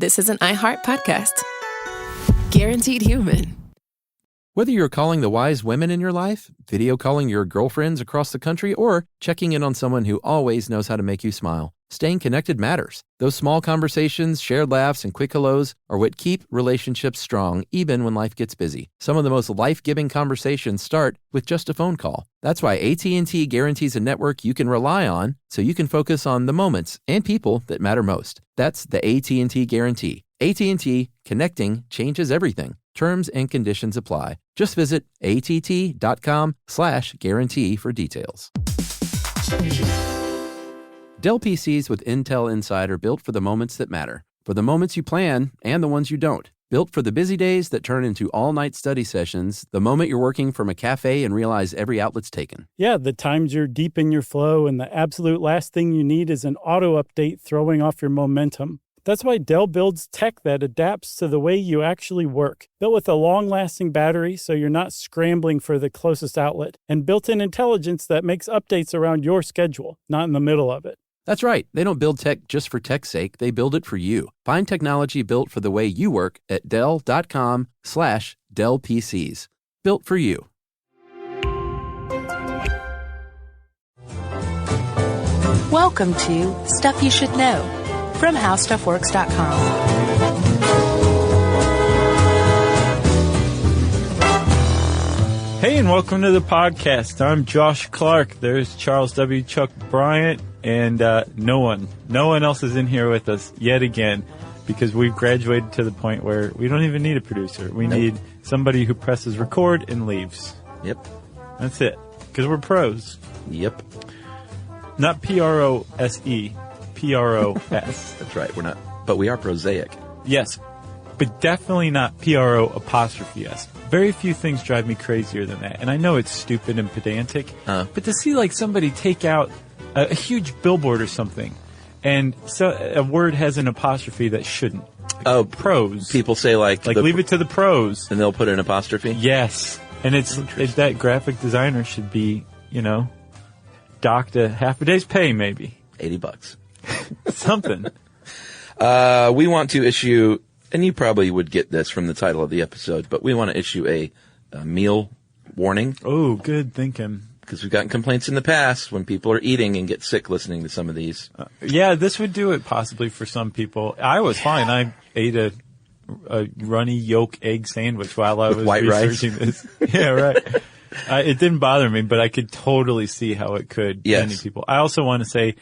this is an iHeart podcast. Guaranteed human. Whether you're calling the wise women in your life, video calling your girlfriends across the country, or checking in on someone who always knows how to make you smile, staying connected matters. Those small conversations, shared laughs, and quick hellos are what keep relationships strong even when life gets busy. Some of the most life-giving conversations start with just a phone call. That's why AT&T guarantees a network you can rely on so you can focus on the moments and people that matter most. That's the AT&T guarantee. AT&T, connecting changes everything. Terms and conditions apply. Just visit att.com/guarantee for details. Dell PCs with Intel Inside are built for the moments that matter. For the moments you plan and the ones you don't. Built for the busy days that turn into all-night study sessions, the moment you're working from a cafe and realize every outlet's taken. Yeah, the times you're deep in your flow and the absolute last thing you need is an auto update throwing off your momentum. That's why Dell builds tech that adapts to the way you actually work. Built with a long-lasting battery so you're not scrambling for the closest outlet, and built-in intelligence that makes updates around your schedule, not in the middle of it. That's right. They don't build tech just for tech's sake. They build it for you. Find technology built for the way you work at Dell.com/Dell PCs. Built for you. Welcome to Stuff You Should Know from HowStuffWorks.com. Hey, and welcome to the podcast. I'm Josh Clark. There's Charles W. Chuck Bryant, and no one else is in here with us yet again, because we've graduated to the point where we don't even need a producer. We need somebody who presses record and leaves. Yep. That's it. Because we're pros. Yep. Not P-R-O-S-E. P-R-O-S. That's right. We're not, but we are prosaic. Yes, but definitely not P-R-O-apostrophe-S. Very few things drive me crazier than that. And I know it's stupid and pedantic, but to see like somebody take out a huge billboard or something, and so a word has an apostrophe that shouldn't. Oh, pros. People say like leave it to the pros. And they'll put an apostrophe? Yes. And it's that graphic designer should be, docked a half a day's pay maybe. $80. Something. We want to issue, and you probably would get this from the title of the episode, but we want to issue a meal warning. Oh, good thinking. Because we've gotten complaints in the past when people are eating and get sick listening to some of these. Yeah, this would do it possibly for some people. I was fine. I ate a runny yolk egg sandwich while I was researching this. Yeah, right. It didn't bother me, but I could totally see how it could many people. I also want to say,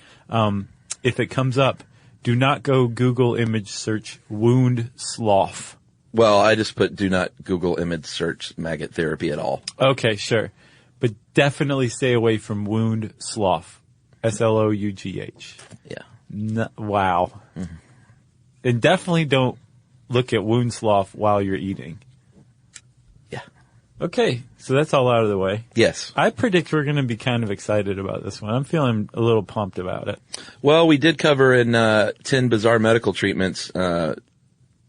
if it comes up, do not go Google image search wound slough. Well, I just put do not Google image search maggot therapy at all. Okay, sure. But definitely stay away from wound slough. S-L-O-U-G-H. Yeah. Wow. Mm-hmm. And definitely don't look at wound slough while you're eating. Yeah. Okay, so that's all out of the way. Yes. I predict we're going to be kind of excited about this one. I'm feeling a little pumped about it. Well, we did cover in 10 Bizarre Medical Treatments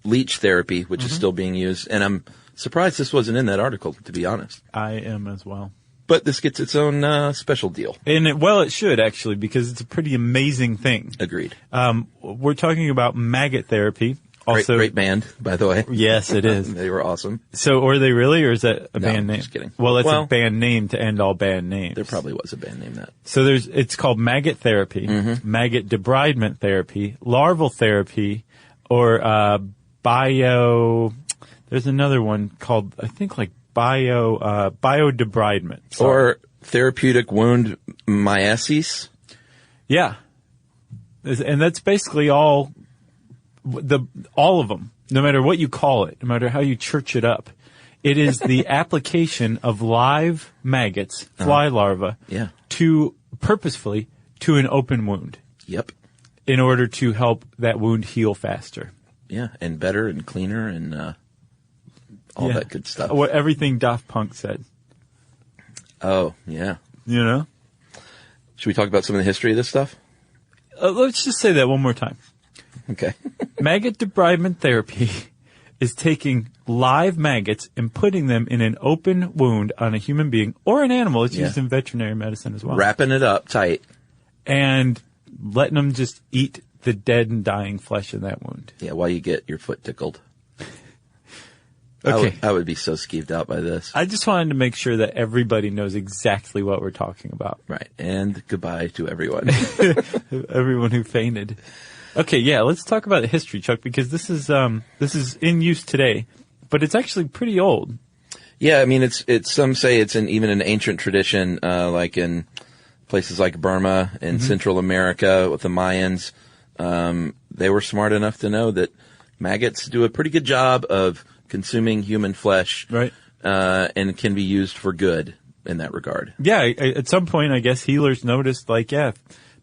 leech therapy, which is still being used. And I'm surprised this wasn't in that article, to be honest. I am as well. But this gets its own special deal. And it should, actually, because it's a pretty amazing thing. Agreed. We're talking about maggot therapy. Also, great band, by the way. Yes, it is. They were awesome. So, are they really, or is that a band name? Just kidding. Well, it's a band name to end all band names. There probably was a band name that. So it's called maggot therapy, maggot debridement therapy, larval therapy, or there's another one called, I think, like biodebridement. Or therapeutic wound myiasis. Yeah. And that's basically all of them, no matter what you call it, no matter how you church it up. It is the application of live maggots, fly larvae, purposefully to an open wound. Yep. In order to help that wound heal faster. Yeah, and better and cleaner and all that good stuff. What everything Daft Punk said. Oh, yeah. You know? Should we talk about some of the history of this stuff? Let's just say that one more time. Okay. Maggot debridement therapy is taking live maggots and putting them in an open wound on a human being or an animal. It's used in veterinary medicine as well. Wrapping it up tight. And letting them just eat the dead and dying flesh in that wound. Yeah, while you get your foot tickled. Okay. I would be so skeeved out by this. I just wanted to make sure that everybody knows exactly what we're talking about. Right. And goodbye to everyone. Everyone who fainted. Okay, yeah, let's talk about the history, Chuck, because this is in use today, but it's actually pretty old. Yeah, I mean, it's some say it's even an ancient tradition, like in places like Burma and Central America with the Mayans. They were smart enough to know that maggots do a pretty good job of consuming human flesh, right? And can be used for good in that regard. Yeah, at some point, I guess healers noticed,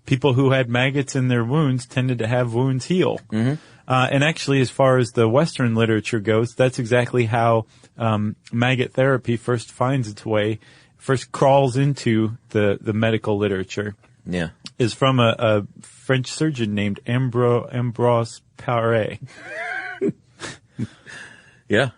people who had maggots in their wounds tended to have wounds heal. Mm-hmm. And actually, as far as the Western literature goes, that's exactly how maggot therapy first crawls into the medical literature. Yeah. Is from a French surgeon named Ambroise Paré. Yeah.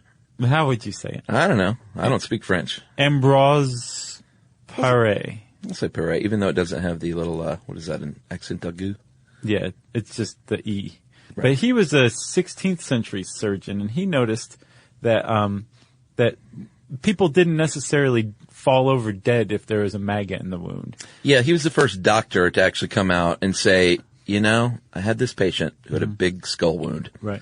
How would you say it? I don't know. I don't speak French. Ambroise Paré. I'll say Paré, even though it doesn't have the little, what is that, an accent aigu? Yeah, it's just the E. Right. But he was a 16th century surgeon, and he noticed that that people didn't necessarily fall over dead if there was a maggot in the wound. Yeah, he was the first doctor to actually come out and say, I had this patient who had a big skull wound. Right.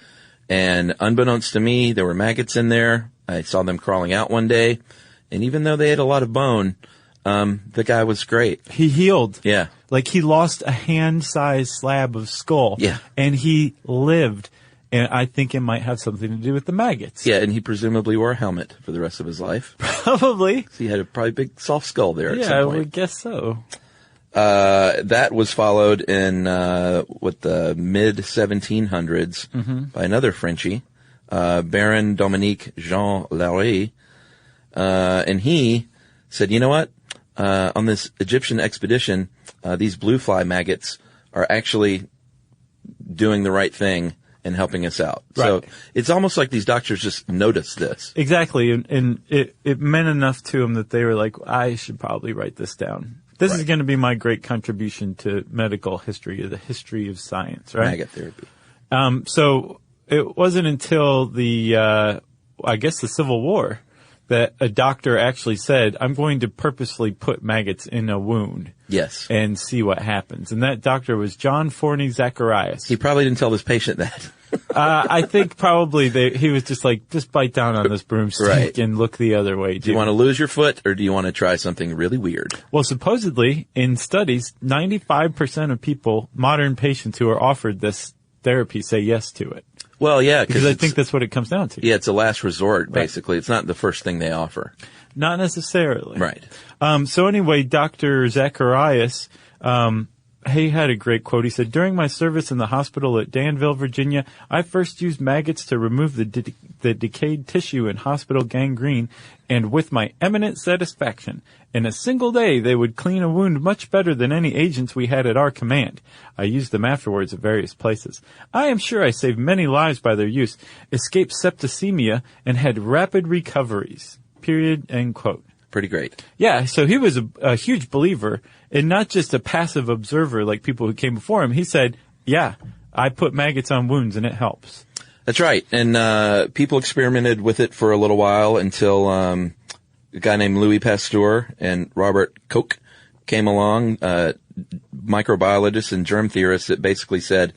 And unbeknownst to me, there were maggots in there. I saw them crawling out one day. And even though they had a lot of bone, the guy was great. He healed. Yeah. Like he lost a hand-sized slab of skull. Yeah. And he lived. And I think it might have something to do with the maggots. Yeah, and he presumably wore a helmet for the rest of his life. Probably. So he had a probably big soft skull there at some Yeah, I point. would guess so. That was followed in with the mid-1700s by another Frenchie, Baron Dominique Jean Larrey, and he said, you know what? On this Egyptian expedition, these blue fly maggots are actually doing the right thing and helping us out. Right. So it's almost like these doctors just noticed this. Exactly, and it meant enough to them that they were like, I should probably write this down. This is going to be my great contribution to medical history, the history of science, right? Maggot therapy. So it wasn't until the Civil War that a doctor actually said, I'm going to purposely put maggots in a wound. Yes. And see what happens. And that doctor was John Forney Zacharias. He probably didn't tell this patient that. I think probably he was just like, just bite down on this broomstick right. and look the other way. Do you want to lose your foot or do you want to try something really weird? Well, supposedly in studies, 95% of people, modern patients who are offered this therapy say yes to it. Well, yeah. Because I think that's what it comes down to. Yeah, it's a last resort, basically. Right. It's not the first thing they offer. Not necessarily. Right. So anyway, Dr. Zacharias, he had a great quote. He said, during my service in the hospital at Danville, Virginia, I first used maggots to remove the decayed tissue in hospital gangrene, and with my eminent satisfaction, in a single day they would clean a wound much better than any agents we had at our command. I used them afterwards at various places. I am sure I saved many lives by their use, escaped septicemia, and had rapid recoveries. Period. End quote. Pretty great. Yeah, so he was a huge believer and not just a passive observer like people who came before him. He said, yeah, I put maggots on wounds and it helps. That's right. And people experimented with it for a little while until a guy named Louis Pasteur and Robert Koch came along, microbiologists and germ theorists that basically said,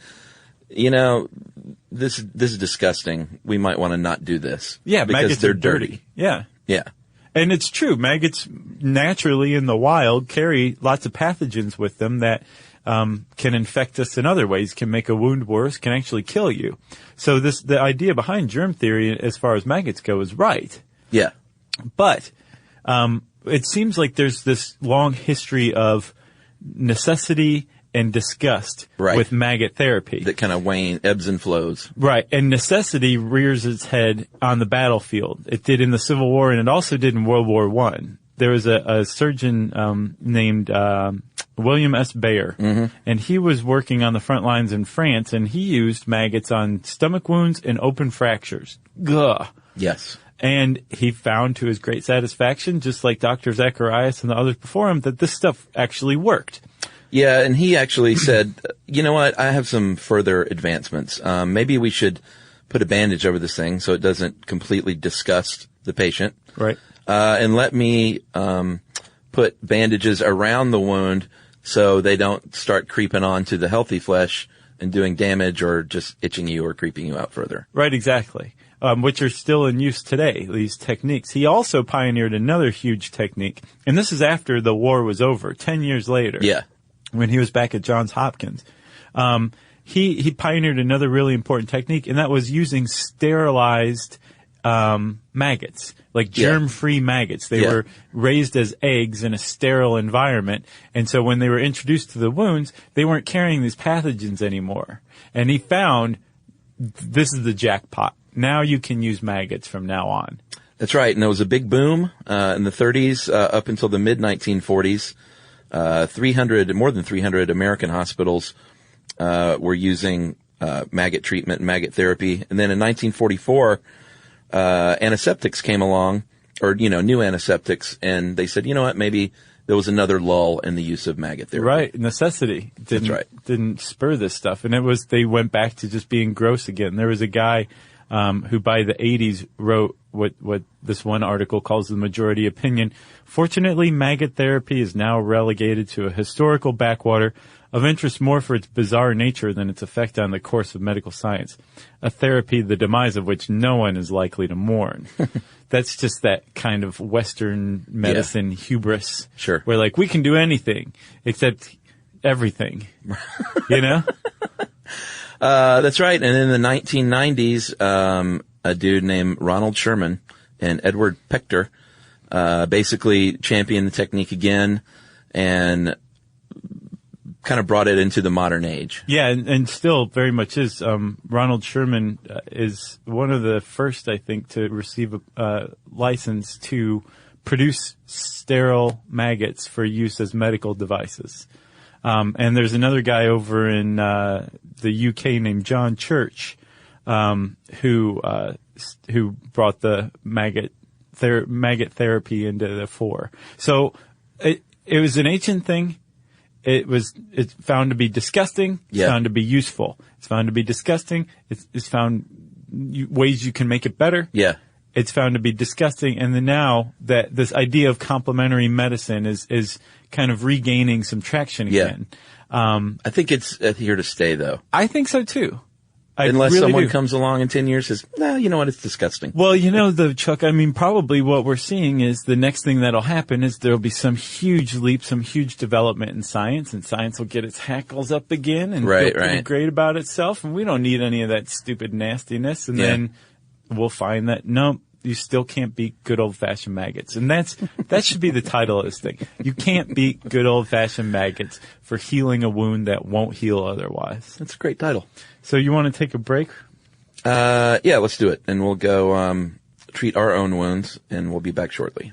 this is disgusting. We might want to not do this. Yeah, because maggots they're are dirty. Yeah. Yeah. And it's true. Maggots naturally in the wild carry lots of pathogens with them that can infect us in other ways, can make a wound worse, can actually kill you. So the idea behind germ theory as far as maggots go is right. Yeah. But it seems like there's this long history of necessity and disgust with maggot therapy. That kind of ebbs and flows. Right. And necessity rears its head on the battlefield. It did in the Civil War, and it also did in World War I. There was a surgeon named William S. Bayer, and he was working on the front lines in France, and he used maggots on stomach wounds and open fractures. Gah. Yes. And he found to his great satisfaction, just like Dr. Zacharias and the others before him, that this stuff actually worked. Yeah, and he actually said, you know what, I have some further advancements. Maybe we should put a bandage over this thing so it doesn't completely disgust the patient. Right. And let me put bandages around the wound so they don't start creeping onto the healthy flesh and doing damage or just itching you or creeping you out further. Right, exactly. Which are still in use today, these techniques. He also pioneered another huge technique, and this is after the war was over, 10 years later. Yeah. When he was back at Johns Hopkins. He pioneered another really important technique, and that was using sterilized maggots, like germ-free maggots. They were raised as eggs in a sterile environment, and so when they were introduced to the wounds, they weren't carrying these pathogens anymore. And he found this is the jackpot. Now you can use maggots from now on. That's right, and there was a big boom in the 30s up until the mid-1940s. More than 300 American hospitals were using maggot treatment and maggot therapy. And then in 1944, antiseptics came along, or, new antiseptics, and they said, you know what, maybe there was another lull in the use of maggot therapy. Right, necessity didn't spur this stuff. And they went back to just being gross again. There was a guy who by the 80s wrote what this one article calls the majority opinion. Fortunately, maggot therapy is now relegated to a historical backwater of interest more for its bizarre nature than its effect on the course of medical science, a therapy the demise of which no one is likely to mourn. That's just that kind of Western medicine hubris. Sure. Where we can do anything except everything, That's right. And in the 1990s, a dude named Ronald Sherman and Edward Pechter basically championed the technique again and kind of brought it into the modern age. Yeah, and still very much is. Ronald Sherman is one of the first, I think, to receive a license to produce sterile maggots for use as medical devices. And there's another guy over in the UK named John Church, who brought the maggot therapy into the fore. So it was an ancient thing. It's found to be disgusting. It's found to be useful. It's found to be disgusting. It's found ways you can make it better. Yeah. It's found to be disgusting. And then now that this idea of complementary medicine is kind of regaining some traction again. I think it's here to stay, though. I think so, too. Unless someone comes along in 10 years and says, no, you know what, it's disgusting. Well, Chuck, probably what we're seeing is the next thing that'll happen is there'll be some huge leap, some huge development in science, and science will get its hackles up again and feel pretty great about itself, and we don't need any of that stupid nastiness, and then we'll find that, no, you still can't beat good old-fashioned maggots. And that should be the title of this thing. You can't beat good old-fashioned maggots for healing a wound that won't heal otherwise. That's a great title. So you want to take a break? Yeah, let's do it. And we'll go treat our own wounds, and we'll be back shortly.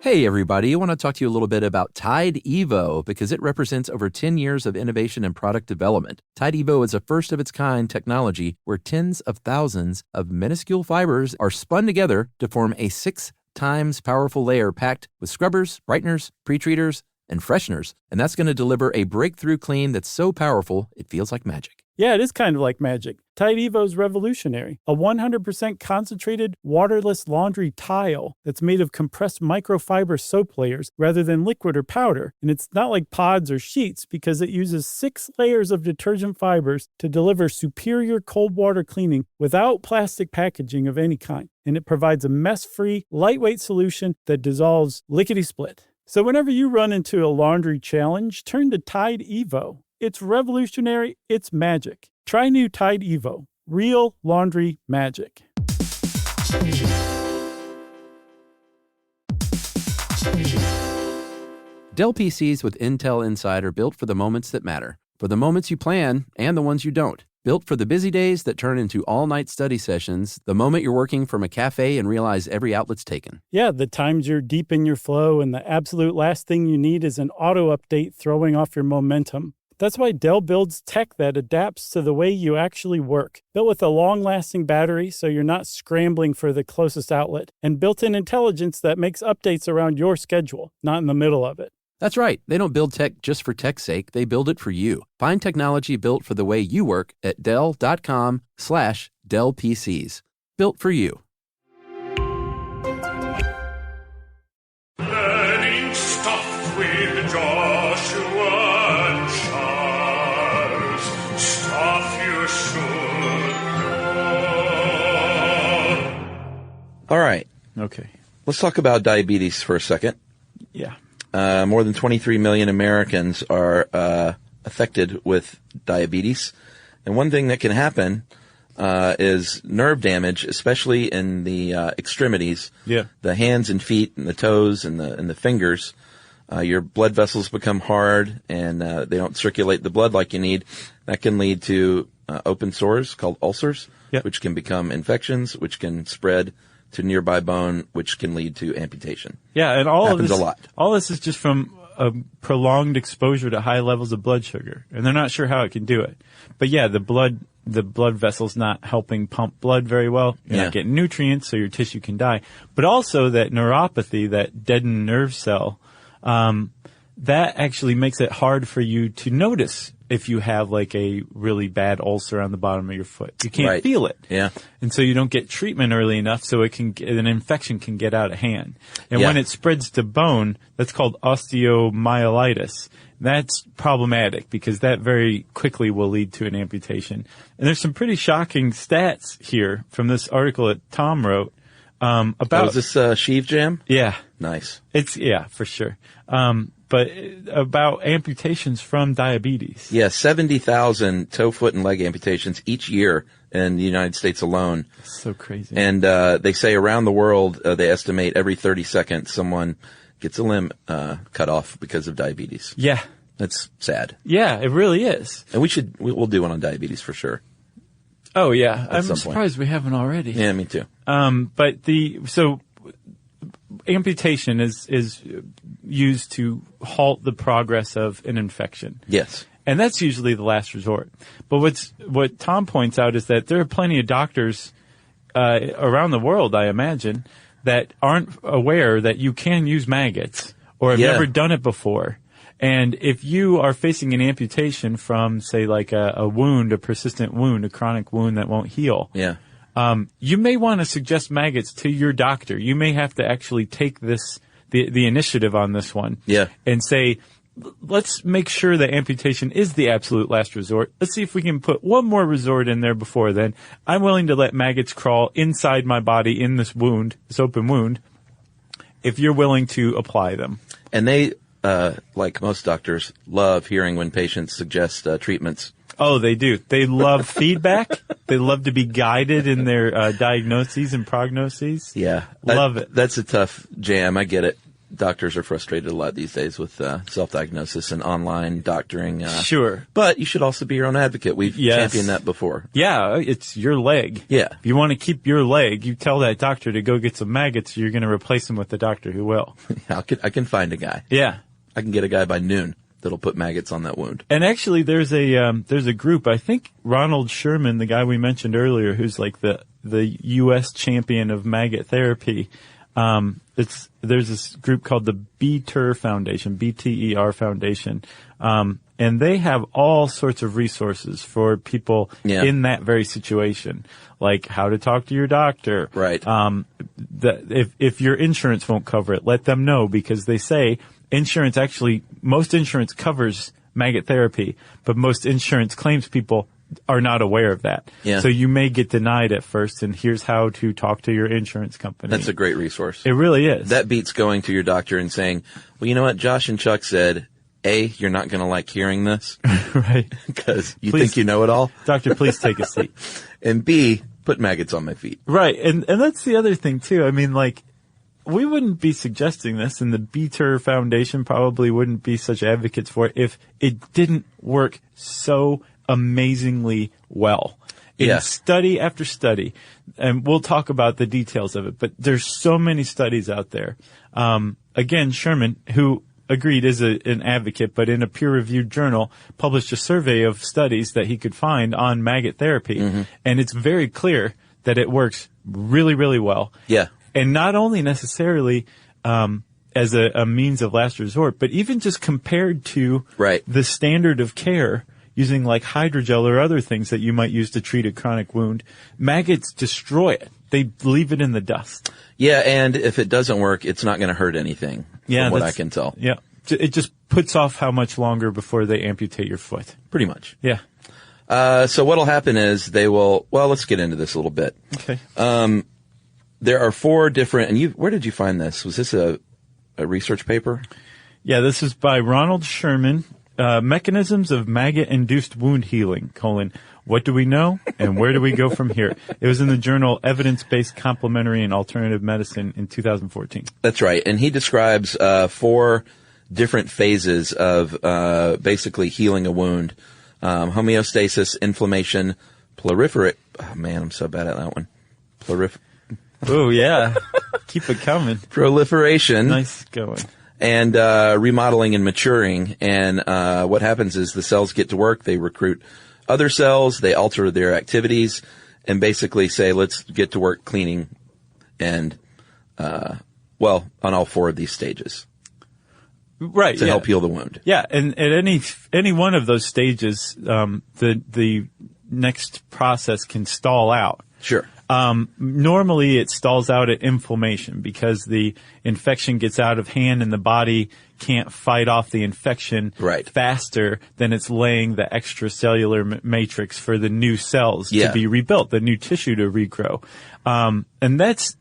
Hey, everybody. I want to talk to you a little bit about Tide Evo because it represents over 10 years of innovation and product development. Tide Evo is a first-of-its-kind technology where tens of thousands of minuscule fibers are spun together to form a 6 times powerful layer packed with scrubbers, brighteners, pre-treaters, and fresheners. And that's going to deliver a breakthrough clean that's so powerful it feels like magic. Yeah, it is kind of like magic. Tide Evo is revolutionary. A 100% concentrated, waterless laundry tile that's made of compressed microfiber soap layers rather than liquid or powder. And it's not like pods or sheets because it uses 6 layers of detergent fibers to deliver superior cold water cleaning without plastic packaging of any kind. And it provides a mess-free, lightweight solution that dissolves lickety-split. So whenever you run into a laundry challenge, turn to Tide Evo. It's revolutionary. It's magic. Try new Tide Evo. Real laundry magic. Dell PCs with Intel Inside are built for the moments that matter, for the moments you plan and the ones you don't. Built for the busy days that turn into all-night study sessions, the moment you're working from a cafe and realize every outlet's taken. Yeah, the times you're deep in your flow and the absolute last thing you need is an auto update throwing off your momentum. That's why Dell builds tech that adapts to the way you actually work. Built with a long-lasting battery so you're not scrambling for the closest outlet, and built-in intelligence that makes updates around your schedule, not in the middle of it. That's right. They don't build tech just for tech's sake. They build it for you. Find technology built for the way you work at Dell.com/Dell PCs. Built for you. Learning stuff with Joshua and Charles. Stuff you should know. All right. Okay. Let's talk about diabetes for a second. Yeah. More than 23 million Americans are affected with diabetes. And one thing that can happen is nerve damage, especially in the extremities. Yeah. The hands and feet and the toes and the fingers. Your blood vessels become hard and they don't circulate the blood like you need. That can lead to open sores called ulcers, which can become infections, which can spread to nearby bone, which can lead to amputation. Yeah, and all happens of this, a lot. All this is just from a prolonged exposure to high levels of blood sugar, and they're not sure how it can do it. But yeah, the blood vessel's not helping pump blood very well. You're not getting nutrients, so your tissue can die. But also that neuropathy, that deadened nerve cell, that actually makes it hard for you to notice if you have like a really bad ulcer on the bottom of your foot. You can't feel it. Yeah. And so you don't get treatment early enough so an infection can get out of hand. And when it spreads to bone, that's called osteomyelitis. That's problematic because that very quickly will lead to an amputation. And there's some pretty shocking stats here from this article that Tom wrote, about. is this Sheave Jam? Yeah. Nice. For sure. But about amputations from diabetes. Yeah, 70,000 toe, foot, and leg amputations each year in the United States alone. So crazy. And they say around the world, they estimate every 30 seconds someone gets a limb cut off because of diabetes. Yeah. That's sad. Yeah, it really is. And we'll do one on diabetes for sure. Oh, yeah. I'm some surprised we haven't already. Yeah, me too. But amputation is used to halt the progress of an infection. Yes. And that's usually the last resort. But what Tom points out is that there are plenty of doctors around the world, I imagine, that aren't aware that you can use maggots or have never done it before. And if you are facing an amputation from, say, like a wound, a persistent wound, a chronic wound that won't heal, you may want to suggest maggots to your doctor. You may have to actually take the initiative on this one. Yeah. And say, let's make sure that amputation is the absolute last resort. Let's see if we can put one more resort in there before then. I'm willing to let maggots crawl inside my body in this wound, this open wound, if you're willing to apply them. And they, like most doctors, love hearing when patients suggest treatments. Oh, they do. They love feedback. They love to be guided in their diagnoses and prognoses. Yeah. Love it. That's a tough jam. I get it. Doctors are frustrated a lot these days with self-diagnosis and online doctoring. Sure. But you should also be your own advocate. We've championed that before. Yeah, it's your leg. Yeah. If you want to keep your leg, you tell that doctor to go get some maggots, you're going to replace them with the doctor who will. I can find a guy. Yeah. I can get a guy by noon that'll put maggots on that wound. And actually, there's a group. I think Ronald Sherman, the guy we mentioned earlier, who's like the U.S. champion of maggot therapy. There's this group called the BTER Foundation, BTER Foundation, and they have all sorts of resources for people in that very situation, like how to talk to your doctor. Right. If your insurance won't cover it, let them know, because they say most insurance covers maggot therapy, but most insurance claims people are not aware of that. Yeah. So you may get denied at first, and here's how to talk to your insurance company. That's a great resource. It really is. That beats going to your doctor and saying, well, you know what, Josh and Chuck said, A, you're not going to like hearing this. Right. Because you think you know it all. Doctor, please take a seat. And B, put maggots on my feet. Right. And that's the other thing too. I mean, like, we wouldn't be suggesting this, and the BTER Foundation probably wouldn't be such advocates for it if it didn't work so amazingly well. In study after study, and we'll talk about the details of it, but there's so many studies out there. Again, Sherman, who agreed is an advocate, but in a peer-reviewed journal, published a survey of studies that he could find on maggot therapy, and it's very clear that it works really, really well. Yeah. And not only necessarily as a means of last resort, but even just compared to the standard of care using like hydrogel or other things that you might use to treat a chronic wound, maggots destroy it. They leave it in the dust. Yeah, and if it doesn't work, it's not going to hurt anything, from what I can tell. Yeah. It just puts off how much longer before they amputate your foot. Pretty much. Yeah. So what'll happen is they will, well, let's get into this a little bit. Okay. There are 4 different, and where did you find this? Was this a research paper? Yeah, this is by Ronald Sherman, Mechanisms of Maggot-Induced Wound Healing, what do we know and where do we go from here? It was in the journal Evidence-Based Complementary and Alternative Medicine in 2014. That's right. And he describes 4 different phases of basically healing a wound. Homeostasis, inflammation, proliferate. Oh, man, I'm so bad at that one. Oh, yeah. Keep it coming. Proliferation. Nice going. And remodeling and maturing. And what happens is the cells get to work. They recruit other cells. They alter their activities and basically say, let's get to work cleaning and, on all 4 of these stages. Right. To help heal the wound. Yeah. And at any one of those stages, the next process can stall out. Sure. Normally it stalls out at inflammation because the infection gets out of hand and the body can't fight off the infection faster than it's laying the extracellular matrix for the new cells to be rebuilt, the new tissue to regrow. And that's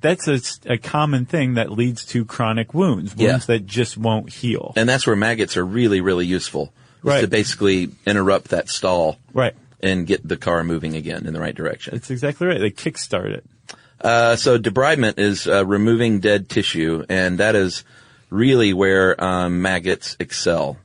a common thing that leads to chronic wounds that just won't heal. And that's where maggots are really, really useful. To basically interrupt that stall. Right. And get the car moving again in the right direction. That's exactly right. They kickstart it. So debridement is removing dead tissue, and that is really where maggots excel.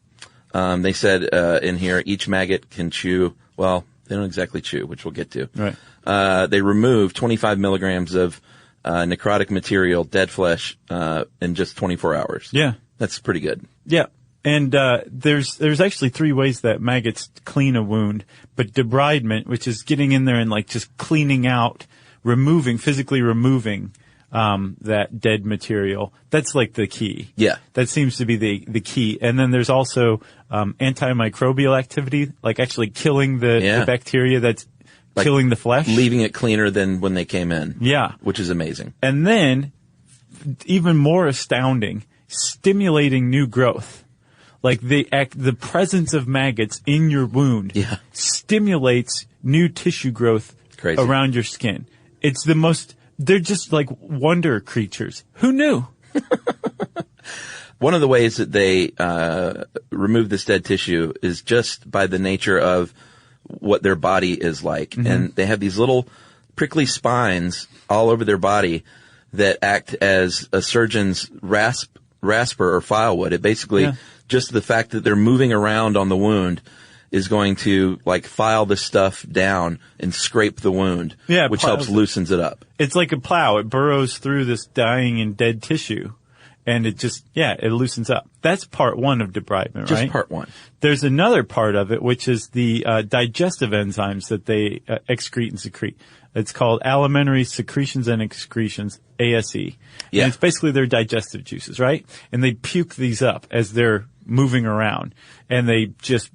They said in here each maggot can chew. Well, they don't exactly chew, which we'll get to. Right. They remove 25 milligrams of necrotic material, dead flesh, in just 24 hours. Yeah, that's pretty good. Yeah. And there's actually 3 ways that maggots clean a wound, but debridement, which is getting in there and like just cleaning out, physically removing that dead material, that's like the key. Yeah. That seems to be the key. And then there's also antimicrobial activity, like actually killing the bacteria that's killing the flesh. Leaving it cleaner than when they came in. Yeah. Which is amazing. And then, even more astounding, stimulating new growth. Like the presence of maggots in your wound stimulates new tissue growth around your skin. It's they're just like wonder creatures. Who knew? One of the ways that they remove this dead tissue is just by the nature of what their body is like. Mm-hmm. And they have these little prickly spines all over their body that act as a surgeon's rasper or file would. It basically just the fact that they're moving around on the wound is going to like file the stuff down and scrape the wound, which helps loosens it up. It's like a plow. It burrows through this dying and dead tissue and it just, it loosens up. That's part 1 of debridement, right? Just part 1. There's another part of it, which is the digestive enzymes that they excrete and secrete. It's called alimentary secretions and excretions, ASE. Yeah. And it's basically their digestive juices, right? And they puke these up as they're moving around. And they just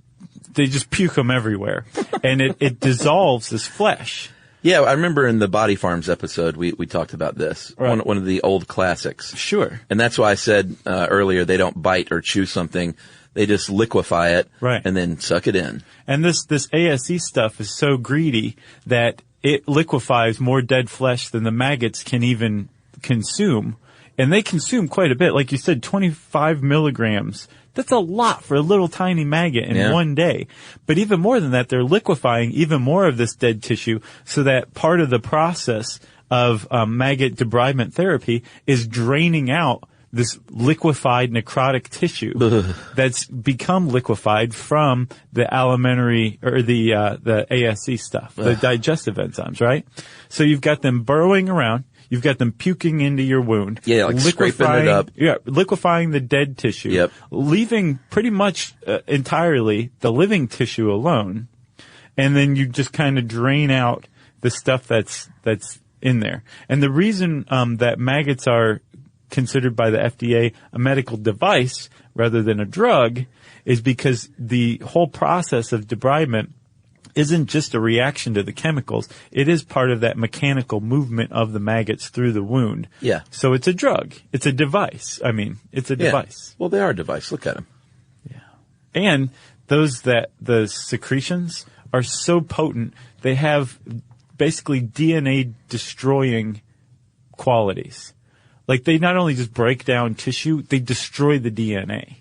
puke them everywhere. And it dissolves this flesh. Yeah, I remember in the Body Farms episode, we talked about this. Right. One of the old classics. Sure. And that's why I said earlier they don't bite or chew something. They just liquefy it and then suck it in. And this ASE stuff is so greedy that it liquefies more dead flesh than the maggots can even consume. And they consume quite a bit. Like you said, 25 milligrams. That's a lot for a little tiny maggot in one day. But even more than that, they're liquefying even more of this dead tissue so that part of the process of maggot debridement therapy is draining out this liquefied necrotic tissue that's become liquefied from the alimentary or the ASC stuff, the digestive enzymes, right? So you've got them burrowing around. You've got them puking into your wound. Yeah, like scraping it up. Yeah, liquefying the dead tissue. Yep. Leaving pretty much entirely the living tissue alone. And then you just kind of drain out the stuff that's in there. And the reason that maggots are considered by the FDA a medical device rather than a drug is because the whole process of debridement isn't just a reaction to the chemicals. It is part of that mechanical movement of the maggots through the wound. Yeah. So it's a drug. It's a device. I mean, it's a device. Well, they are a device. Look at them. Yeah. And the secretions are so potent, they have basically DNA destroying qualities. Like they not only just break down tissue, they destroy the DNA.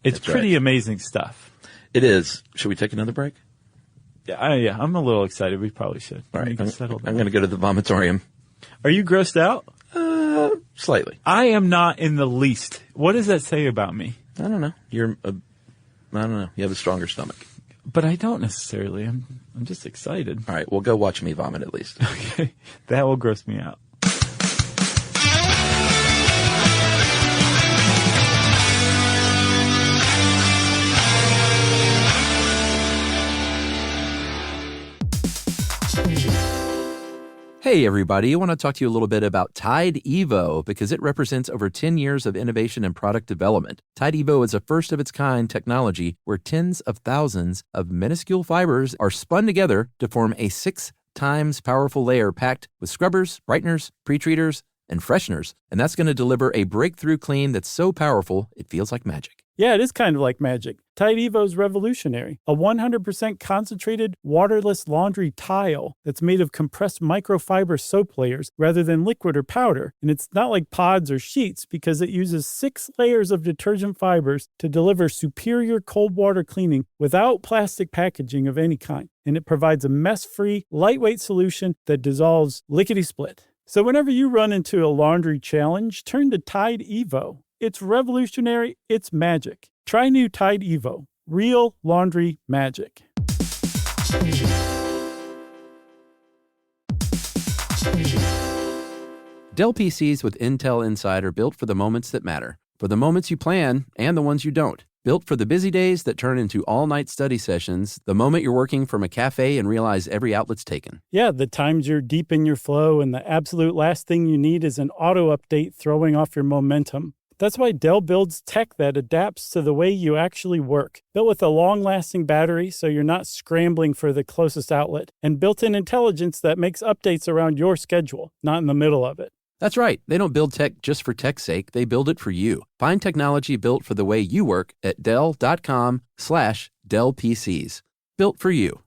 It's pretty amazing stuff. It is. Should we take another break? Yeah, I'm a little excited. We probably should. All right, I'm going to go to the vomitorium. Are you grossed out? Slightly. I am not in the least. What does that say about me? I don't know. I don't know. You have a stronger stomach. But I don't necessarily. I'm just excited. All right, well, go watch me vomit at least. Okay, that will gross me out. Hey everybody, I want to talk to you a little bit about Tide Evo because it represents over 10 years of innovation and product development. Tide Evo is a first-of-its-kind technology where tens of thousands of minuscule fibers are spun together to form a 6 times powerful layer packed with scrubbers, brighteners, pre-treaters, and fresheners. And that's going to deliver a breakthrough clean that's so powerful it feels like magic. Yeah, it is kind of like magic. Tide Evo is revolutionary. A 100% concentrated, waterless laundry tile that's made of compressed microfiber soap layers rather than liquid or powder. And it's not like pods or sheets because it uses 6 layers of detergent fibers to deliver superior cold water cleaning without plastic packaging of any kind. And it provides a mess-free, lightweight solution that dissolves lickety-split. So whenever you run into a laundry challenge, turn to Tide Evo. It's revolutionary. It's magic. Try new Tide Evo. Real laundry magic. Dell PCs with Intel Inside are built for the moments that matter, for the moments you plan and the ones you don't. Built for the busy days that turn into all-night study sessions, the moment you're working from a cafe and realize every outlet's taken. Yeah, the times you're deep in your flow and the absolute last thing you need is an auto update throwing off your momentum. That's why Dell builds tech that adapts to the way you actually work. Built with a long-lasting battery so you're not scrambling for the closest outlet, and built-in intelligence that makes updates around your schedule, not in the middle of it. That's right. They don't build tech just for tech's sake. They build it for you. Find technology built for the way you work at Dell.com/Dell PCs. Built for you.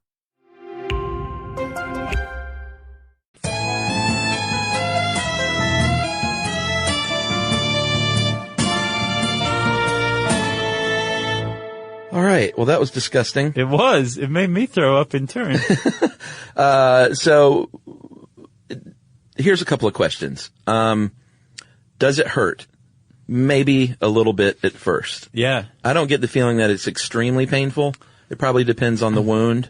All right. Well, that was disgusting. It was. It made me throw up in turn. So here's a couple of questions. Does it hurt? Maybe a little bit at first. Yeah. I don't get the feeling that it's extremely painful. It probably depends on the wound.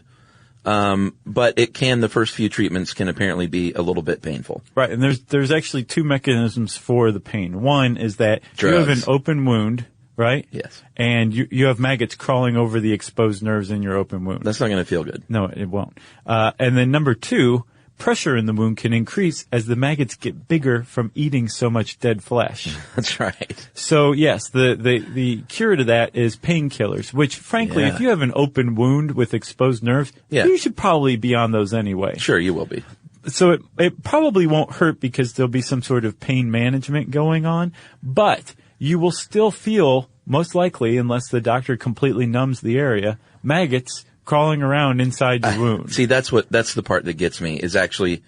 But the first few treatments can apparently be a little bit painful. Right. And there's actually 2 mechanisms for the pain. One is that you have an open wound. Right? Yes. And you have maggots crawling over the exposed nerves in your open wound. That's not going to feel good. No, it won't. And then number 2, pressure in the wound can increase as the maggots get bigger from eating so much dead flesh. That's right. So yes, the cure to that is painkillers, which frankly, if you have an open wound with exposed nerves, you should probably be on those anyway. Sure, you will be. So it probably won't hurt because there'll be some sort of pain management going on, but you will still feel, most likely, unless the doctor completely numbs the area, maggots crawling around inside your wound. See, that's the part that gets me, is actually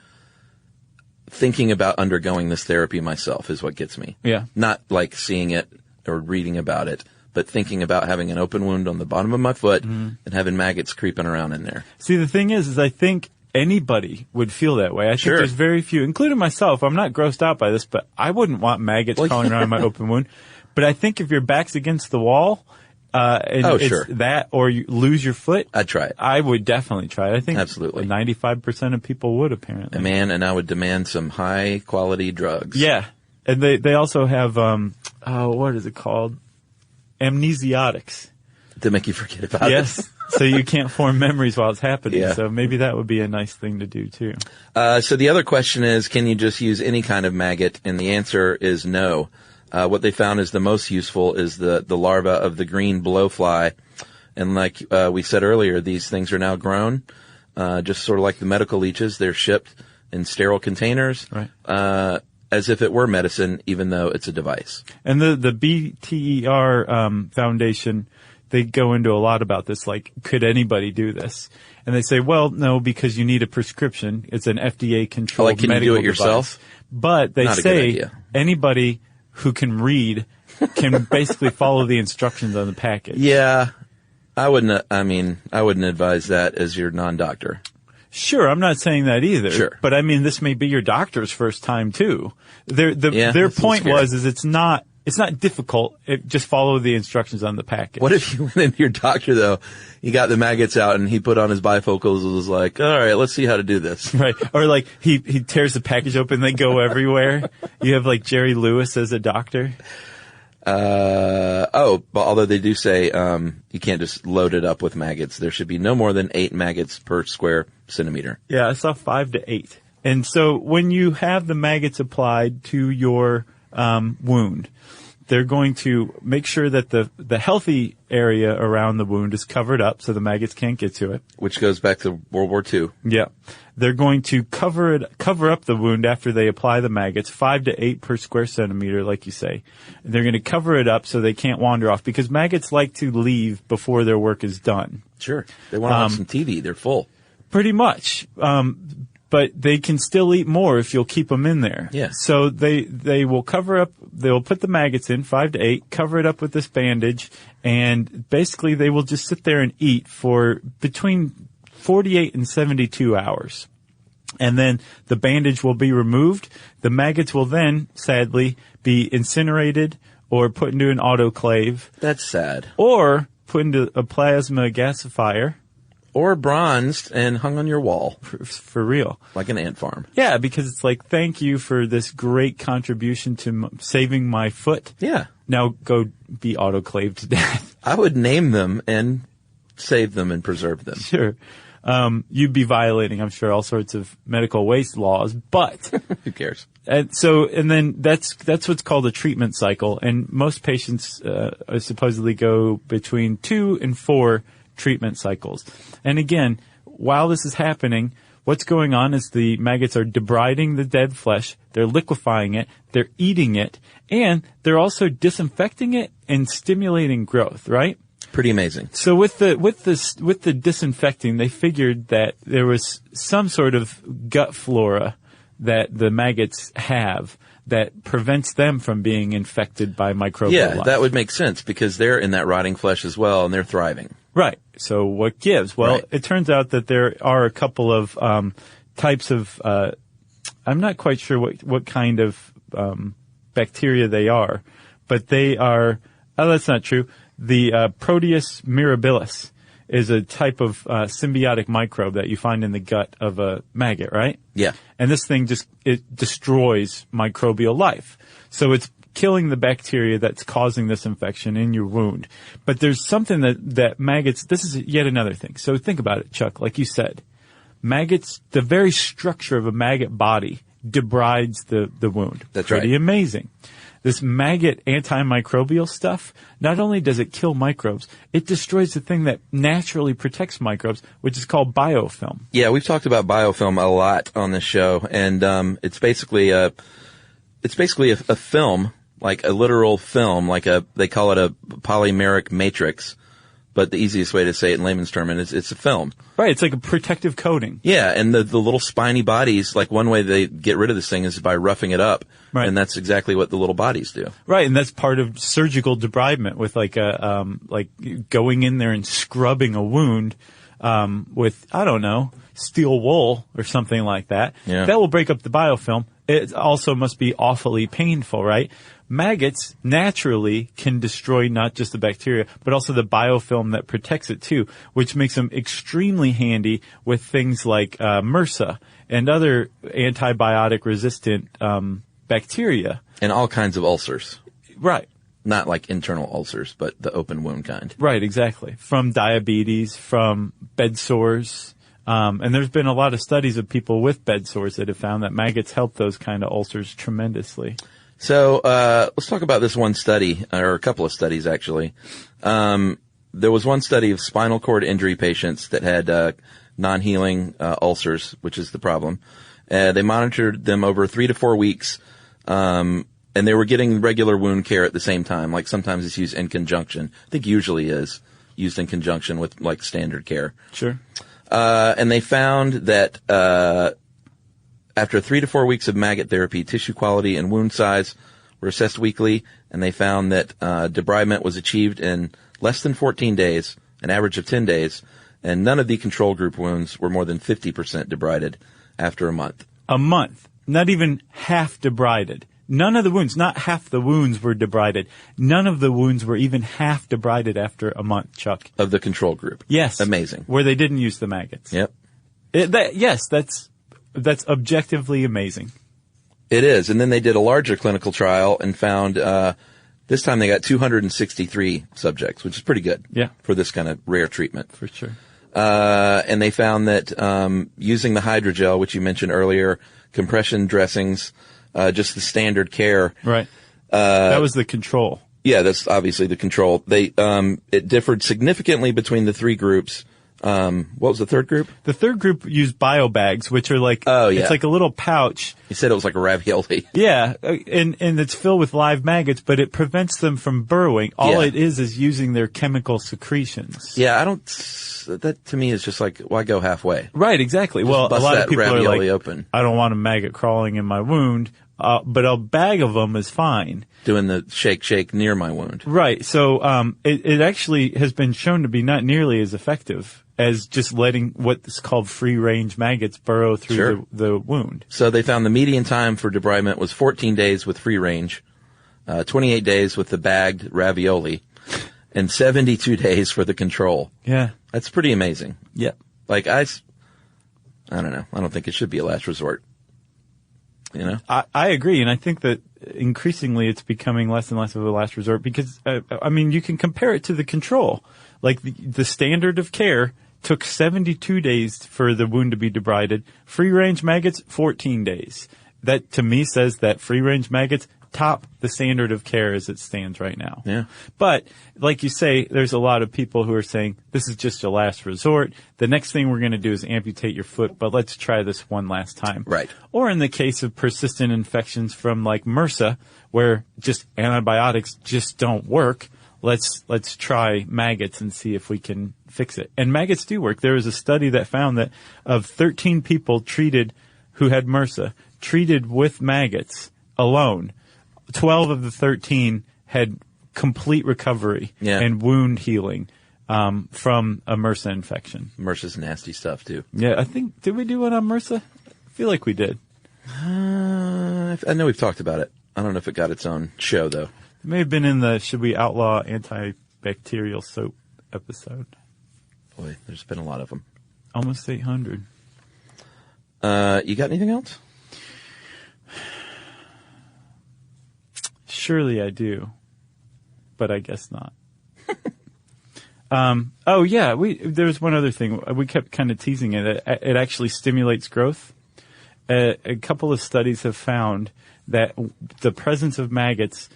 thinking about undergoing this therapy myself is what gets me. Yeah. Not like seeing it or reading about it, but thinking about having an open wound on the bottom of my foot and having maggots creeping around in there. See, the thing is I think anybody would feel that way. I think there's very few, including myself. I'm not grossed out by this, but I wouldn't want maggots crawling around in my open wound. But I think if your back's against the wall, and it's that, or you lose your foot, I'd try it. I would definitely try it. I think absolutely 95% of people would, apparently. And I would demand some high quality drugs. Yeah. And they also have, what is it called? Amnesiotics. To make you forget about it. Yes. So you can't form memories while it's happening. Yeah. So maybe that would be a nice thing to do too. So the other question is, can you just use any kind of maggot? And the answer is no. What they found is the most useful is the larva of the green blowfly. And like, we said earlier, these things are now grown, just sort of like the medical leeches. They're shipped in sterile containers. Right. As if it were medicine, even though it's a device. And the BTER, Foundation, they go into a lot about this, like, could anybody do this? And they say, well, no, because you need a prescription. It's an FDA-controlled medical device. Can you do it yourself? But they say anybody who can read can basically follow the instructions on the package. Yeah. I wouldn't advise that as your non-doctor. Sure, I'm not saying that either. Sure. But I mean, this may be your doctor's first time too. Their point is it's not difficult. Just follow the instructions on the package. What if you went into your doctor though, he got the maggots out and he put on his bifocals and was like, all right, let's see how to do this. Right. Or like he tears the package open, they go everywhere. You have like Jerry Lewis as a doctor. But although they do say, you can't just load it up with maggots. There should be no more than 8 maggots per square centimeter. Yeah, I saw 5 to 8. And so when you have the maggots applied to your, wound, they're going to make sure that the healthy area around the wound is covered up so the maggots can't get to it. Which goes back to World War II. Yeah. They're going to cover up the wound after they apply the maggots, 5 to 8 per square centimeter, like you say. And they're going to cover it up so they can't wander off because maggots like to leave before their work is done. Sure. They want to watch some TV. They're full. Pretty much. But they can still eat more if you'll keep them in there. Yeah. So they will they'll put the maggots in, 5 to 8, cover it up with this bandage, and basically they will just sit there and eat for between 48 and 72 hours. And then the bandage will be removed. The maggots will then, sadly, be incinerated or put into an autoclave. That's sad. Or put into a plasma gasifier. Or bronzed and hung on your wall. For real. Like an ant farm. Yeah, because it's like, thank you for this great contribution to saving my foot. Yeah. Now go be autoclaved to death. I would name them and save them and preserve them. Sure. You'd be violating, I'm sure, all sorts of medical waste laws, but. Who cares? And then that's what's called a treatment cycle. And most patients, supposedly go between 2 and 4 treatment cycles. And again, while this is happening, what's going on is the maggots are debriding the dead flesh, they're liquefying it, they're eating it, and they're also disinfecting it and stimulating growth, right? Pretty amazing. So with the disinfecting, they figured that there was some sort of gut flora that the maggots have that prevents them from being infected by microbial life. That would make sense because they're in that rotting flesh as well and they're thriving. Right. So what gives? Well, It turns out that there are a couple of types of I'm not quite sure what kind of bacteria they are, but they are that's not true. The Proteus mirabilis is a type of symbiotic microbe that you find in the gut of a maggot, right? Yeah. And this thing it destroys microbial life. So it's killing the bacteria that's causing this infection in your wound. But there's something that maggots, this is yet another thing. So think about it, Chuck, like you said. Maggots, the very structure of a maggot body debrides the wound. That's Pretty right. Amazing. This maggot antimicrobial stuff, not only does it kill microbes, it destroys the thing that naturally protects microbes, which is called biofilm. Yeah, we've talked about biofilm a lot on this show, and it's basically a film, like a literal film, they call it a polymeric matrix. But the easiest way to say it in layman's term is it's a film. Right, it's like a protective coating. Yeah, and the little spiny bodies, like one way they get rid of this thing is by roughing it up. Right. And that's exactly what the little bodies do. Right, and that's part of surgical debridement with like going in there and scrubbing a wound with, I don't know, steel wool or something like that. Yeah. That will break up the biofilm. It also must be awfully painful, right? Maggots naturally can destroy not just the bacteria, but also the biofilm that protects it too, which makes them extremely handy with things like MRSA and other antibiotic-resistant bacteria. And all kinds of ulcers. Right. Not like internal ulcers, but the open wound kind. Right, exactly. From diabetes, from bed sores. And there's been a lot of studies of people with bed sores that have found that maggots help those kind of ulcers tremendously. So, let's talk about this one study, or a couple of studies actually. There was one study of spinal cord injury patients that had, non-healing, ulcers, which is the problem. They monitored them over 3 to 4 weeks, and they were getting regular wound care at the same time. Like sometimes it's used in conjunction. I think usually is used in conjunction with like standard care. Sure. And they found that, after 3 to 4 weeks of maggot therapy, tissue quality and wound size were assessed weekly, and they found that debridement was achieved in less than 14 days, an average of 10 days, and none of the control group wounds were more than 50% debrided after a month. A month. Not even half debrided. None of the wounds, not half the wounds were debrided. None of the wounds were even half debrided after a month, Chuck. Of the control group. Yes. Amazing. Where they didn't use the maggots. Yep. Yes, that's objectively amazing. It is. And then they did a larger clinical trial and found, this time they got 263 subjects, which is pretty good. Yeah. For this kind of rare treatment. For sure. And they found that, using the hydrogel, which you mentioned earlier, compression dressings, just the standard care. Right. That was the control. Yeah, that's obviously the control. They, it differed significantly between the three groups. What was the third group? The third group used bio bags, which are like, it's like a little pouch. You said it was like a ravioli. Yeah, and it's filled with live maggots, but it prevents them from burrowing. All it is using their chemical secretions. Yeah, that to me is just like, why go halfway? Right, exactly. Just well, a lot of people are like, open. I don't want a maggot crawling in my wound, but a bag of them is fine. Doing the shake near my wound. Right. So, it actually has been shown to be not nearly as effective as just letting what's called free-range maggots burrow through the wound. So they found the median time for debridement was 14 days with free range, 28 days with the bagged ravioli, and 72 days for the control. Yeah. That's pretty amazing. Yeah. Like, I don't know. I don't think it should be a last resort. You know? I agree, and I think that increasingly it's becoming less and less of a last resort because, I mean, you can compare it to the control. Like, the standard of care took 72 days for the wound to be debrided. Free-range maggots, 14 days. That, to me, says that free-range maggots top the standard of care as it stands right now. Yeah. But, like you say, there's a lot of people who are saying, this is just a last resort. The next thing we're going to do is amputate your foot, but let's try this one last time. Right. Or in the case of persistent infections from, like, MRSA, where just antibiotics just don't work, let's try maggots and see if we can fix it. And maggots do work. There was a study that found that of 13 people treated who had MRSA, treated with maggots alone, 12 of the 13 had complete recovery and wound healing from a MRSA infection. MRSA's nasty stuff, too. Yeah, I think, did we do one on MRSA? I feel like we did. I know we've talked about it. I don't know if it got its own show, though. It may have been in the Should We Outlaw Antibacterial Soap episode. Boy, there's been a lot of them. Almost 800. You got anything else? Surely I do, but I guess not. Oh yeah, there was one other thing. We kept kind of teasing it. It actually stimulates growth. A couple of studies have found that the presence of maggots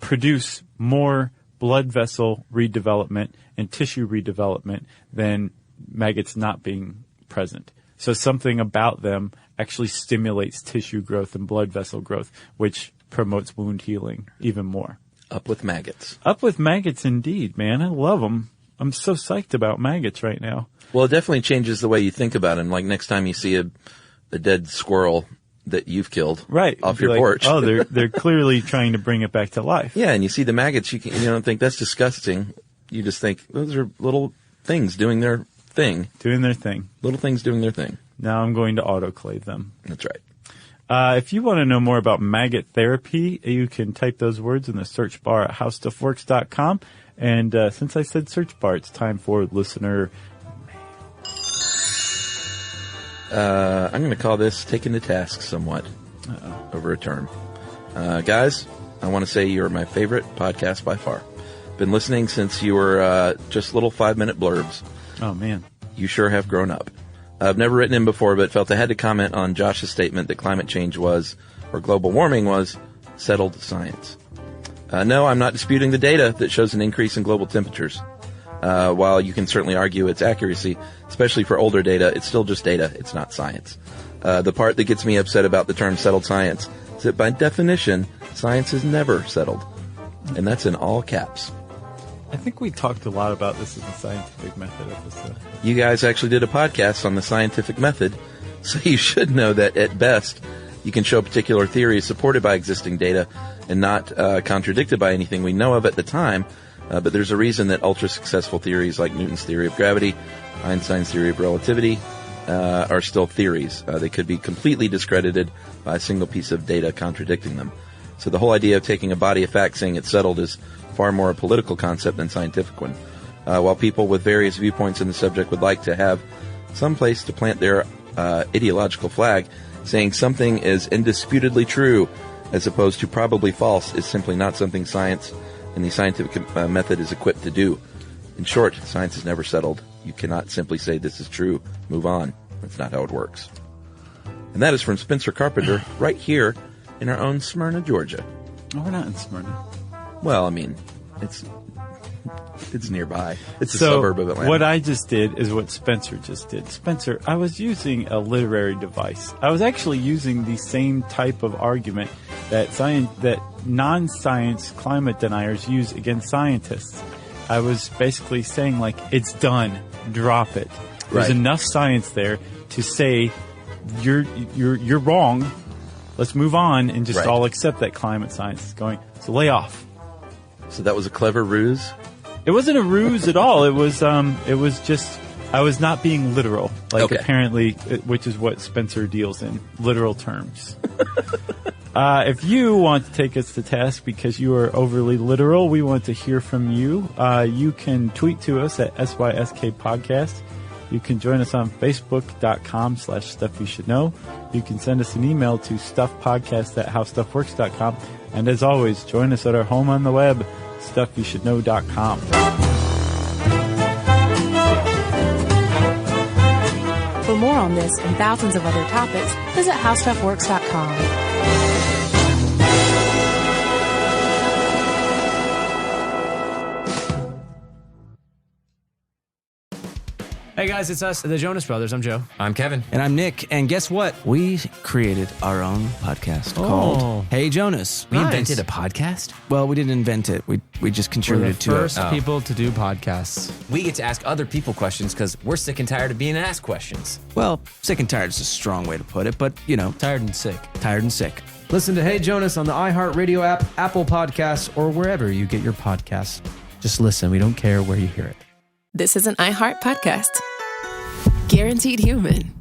produce more blood vessel redevelopment and tissue redevelopment than maggots not being present. So something about them actually stimulates tissue growth and blood vessel growth, which promotes wound healing even more. Up with maggots. Up with maggots indeed, man. I love them. I'm so psyched about maggots right now. Well, it definitely changes the way you think about them. Like next time you see a dead squirrel that you've killed off your porch. Oh, they're clearly trying to bring it back to life. Yeah, and you see the maggots, you don't think that's disgusting. You just think those are little things doing their thing. Doing their thing. Little things doing their thing. Now I'm going to autoclave them. That's right. If you want to know more about maggot therapy, you can type those words in the search bar at howstuffworks.com. And since I said search bar, it's time for listener. I'm going to call this taking to task somewhat over a term. Guys, I want to say you're my favorite podcast by far. Been listening since you were just little 5-minute blurbs. Oh, man. You sure have grown up. I've never written in before, but felt I had to comment on Josh's statement that climate change was, or global warming was, settled science. No, I'm not disputing the data that shows an increase in global temperatures. While you can certainly argue its accuracy, especially for older data, it's still just data. It's not science. The part that gets me upset about the term settled science is that by definition, science is never settled. And that's in all caps. I think we talked a lot about this in the scientific method episode. You guys actually did a podcast on the scientific method, so you should know that at best, you can show a particular theory is supported by existing data and not contradicted by anything we know of at the time. But there's a reason that ultra-successful theories like Newton's theory of gravity, Einstein's theory of relativity, are still theories. They could be completely discredited by a single piece of data contradicting them. So the whole idea of taking a body of facts saying it's settled is far more a political concept than scientific one. While people with various viewpoints in the subject would like to have some place to plant their ideological flag, saying something is indisputably true as opposed to probably false is simply not something science and the scientific method is equipped to do. In short, science is never settled. You cannot simply say this is true, move on. That's not how it works. And that is from Spencer Carpenter right here in our own Smyrna, Georgia. Oh, we're not in Smyrna. Well, I mean, it's nearby. It's a suburb of Atlanta. What I just did is what Spencer just did. Spencer, I was using a literary device. I was actually using the same type of argument that non-science climate deniers use against scientists. I was basically saying, like, it's done. Drop it. There's enough science there to say you're wrong. Let's move on and just all accept that climate science is going. So lay off. So that was a clever ruse? It wasn't a ruse at all. It was just, I was not being literal. Apparently, which is what Spencer deals in, literal terms. If you want to take us to task because you are overly literal, we want to hear from you. You can tweet to us at SYSK Podcast. You can join us on Facebook.com/StuffYouShouldKnow. You can send us an email to StuffPodcast@HowStuffWorks.com. And as always, join us at our home on the web, StuffYouShouldKnow.com. For more on this and thousands of other topics, visit HowStuffWorks.com. Hey guys, it's us, the Jonas Brothers. I'm Joe. I'm Kevin. And I'm Nick. And guess what? We created our own podcast called Hey Jonas. We invented a podcast? Well, we didn't invent it. We just contributed to it. We're the first people to do podcasts. We get to ask other people questions because we're sick and tired of being asked questions. Well, sick and tired is a strong way to put it, but, you know. Tired and sick. Tired and sick. Listen to Hey Jonas on the iHeartRadio app, Apple Podcasts, or wherever you get your podcasts. Just listen. We don't care where you hear it. This is an iHeart podcast. Guaranteed human.